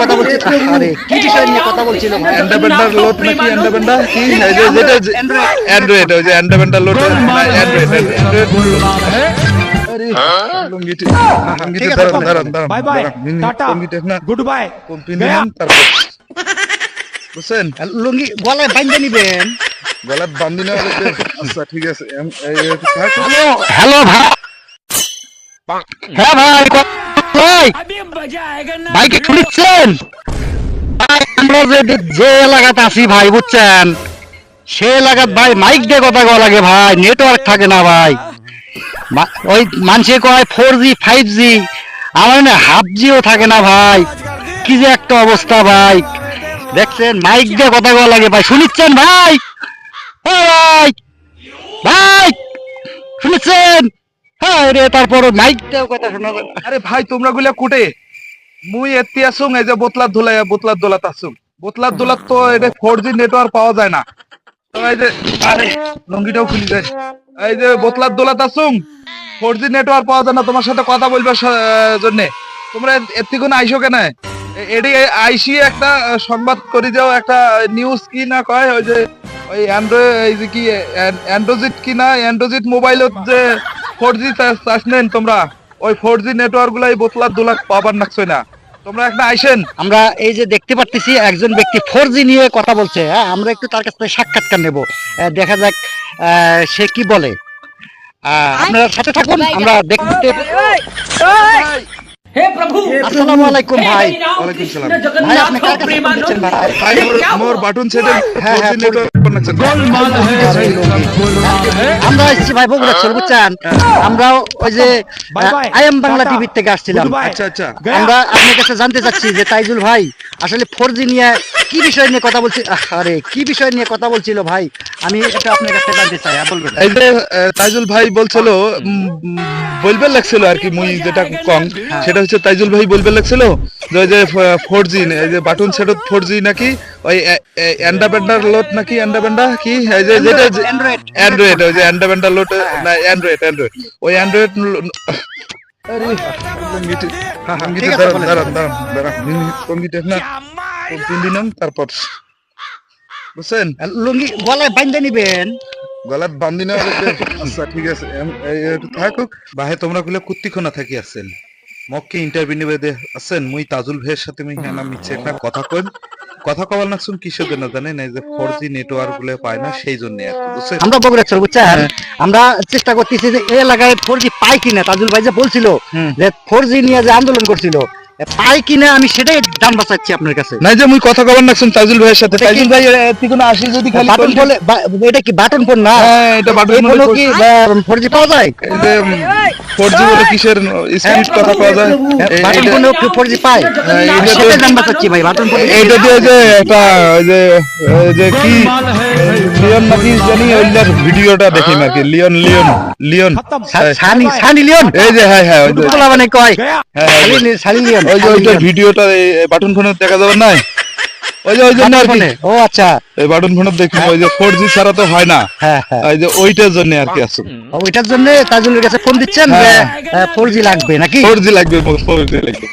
কথা বলছি, আরে কি বিষয় নিয়ে কথা বলছিল ভাই? অ্যান্ডাবেন্ডার লোড নাকি অ্যান্ডাবেন্ডা কি যেটা অ্যান্ড্রয়েড, ওই যে অ্যান্ডাবেন্ডার লোড অ্যান্ড্রয়েড লুঙ্গিটি লুঙ্গিটি দাঁড়ান bye bye tata good bye companion তারপর বুঝছেন লুঙ্গি গলায় বাঁধে নিবেন। গলার বান্ধি না আচ্ছা ঠিক আছে হ্যালো ভাই, হ্যাঁ ভাই, ভাই ভাই কি শুনছেন? ভাই আমরা যে এলাকাতে আছি ভাই বুঝছেন, সে এলাকাত ভাই মাইক দিয়ে কথা কওয়া লাগে ভাই, নেটওয়ার্ক থাকে না ভাই। ওই মানুষে কয় 4G 5G, আমার না হাফ জিও থাকে না ভাই। কি যে একটা অবস্থা ভাই, দেখছেন মাইক দিয়ে কথা কওয়া লাগে ভাই, শুনিচ্ছেন ভাই? ভাই ভাই শুনেছেন? হ্যাঁ রে, তারপর মাইক দিয়ে কথা শোনা যায়। আরে ভাই তোমরা গুলা কুটে মুই এতি আসুং, এই যে বোতলার দোলাত আসুং, বোতলার দোলাত তো এটা 4G নেটওয়ার্ক পাওয়া যায় না। তো এই যে আরে লঙ্গিটাও খুলি যায়, এই যে বোতলার দোলাত আসুং 4G নেটওয়ার্ক পাওয়া যায় না তোমার সাথে কথা বলবার জন্য। তোমরা এর থেকে আইসো কেন? এডি আইসি একটা সংবাদ করি যাও, একটা নিউজ কি না কয়, ওই যে ওই অ্যান্ড্রয়েড, এই যে কি অ্যান্ড্রয়েড কি না, অ্যান্ড্রয়েড মোবাইলত যে 4G চাষ নেন তোমরা, ওই 4G নেটওয়ার্ক গুলা এই বোতলার দোলাত পাবার নাকছই না। তোমরা একটা আইসেন। আমরা এই যে দেখতে পাচ্ছি একজন ব্যক্তি 4G নিয়ে কথা বলছে, হ্যাঁ আমরা একটু তার কাছ থেকে সাক্ষাৎকার নেব, দেখা যাক সে কি বলে। আপনারা সাথে থাকুন, আমরা দেখতে। हे प्रभु আসসালামু আলাইকুম ভাই। ওয়ালাইকুম সালাম ভাই আপনি কার কাছে ফোন দিচ্ছেন ভাই? ভাই মোর বাটন সেটে হ্যাঁ, 4G নেটওয়ার্ক পাবার নাকছেন। আমরা এসেছি ভাই বগুড়া চল বুঝছেন, আমরা ওই যে আইএম বাংলা টিভি থেকে আসছিলাম। আচ্ছা আচ্ছা আমরা আপনার কাছে জানতে চাচ্ছি যে তাইজুল ভাই আসলে 4G নিয়ে কি বিষয় নিয়ে কথা বলছি, আরে কি বিষয় নিয়ে কথা বলছিল ভাই, আমি এটা আপনার কাছে জানতে চাই, বলবেন? এই যে তাইজুল ভাই বলছিল, বলবে লাগছিল আর কি, মুই যেটা কম সেটা হচ্ছে তাইজুল ভাই বলবে লাগছিল যে ওই যে 4G, এই যে বাটন সেট 4G নাকি ওই অ্যান্ডাবেন্ডার লোড নাকি অ্যান্ডাবেন্ডা কি, এই যে যেটা অ্যান্ড্রয়েড, ওই যে অ্যান্ডাবেন্ডার লোড না অ্যান্ড্রয়েড ওই অ্যান্ড্রয়েড। আরে লঙ্গিটি লঙ্গিটি দাঁড়ান লঙ্গিটি না কম্পিনিয়ন তারপর বুঝছেন লুঙ্গি গলায় বাঁধে নিবেন। গলার বান্ধি না আচ্ছা ঠিক আছে থাকুক ভাই। তোমরা গুলো কুত্তিখনা থাকি আছেন, মক্কে ইন্টারভিউ নিবে দে আছেন, মুই তাজুল ভাইয়ের সাথে মুই হ্যাঁ মিছে একটা কথা কবার না শুন কিসের জন্য জানেন? এই যে 4G নেটওয়ার্ক গুলো পায় না সেই জন্য আর কি, বুঝছেন? আমরা বগুড়া চল বুঝছেন, আমরা চেষ্টা করতেছি যে এই এলাকায় 4G পাই কিনা। তাজুল ভাই যে বলছিল যে 4G নিয়ে যে আন্দোলন করছিল, পাই কিনা আমি সেটাই জানতে চাচ্ছি আপনার কাছে। নাই যে মুই কথা কবার না শুন তাজুল ভাইয়ের সাথে, তাজুল ভাই এতিকুন আসি যদি খালি বাটন বলে, এটা কি বাটন ফোন না? হ্যাঁ এটা বাটন ফোন কি 4G পাওয়া যায়? এই যে 4G বলে কিসের স্পিড কথা পাওয়া যায়? বাটন ফোনে 4G পায়, আমি সেটাই জানতে চাচ্ছি ভাই। বাটন ফোন এইটা দিয়ে যে একটা ওই যে কি লিওন নাকি জানি ওইটার ভিডিওটা দেখি নাকি, লিওন সানি লিওন, এই যে হ্যাঁ হ্যাঁ ওই যে বলা মানে কয় সানি লিওন, ওই যে ওইটার ভিডিওটা বাটন ফোনে দেখা যাবে না, ওই যে ওই জন্য আর কি। ও আচ্ছা, এই বাটন ফোনে দেখি ওই যে 4G ছাড়া তো হয় না, হ্যাঁ হ্যাঁ, এই যে ওইটার জন্য আর কি আছে। ওইটার জন্য তাজুলের কাছে ফোন দিচ্ছেন যে 4G লাগবে নাকি? 4G লাগবে 4G লাগবে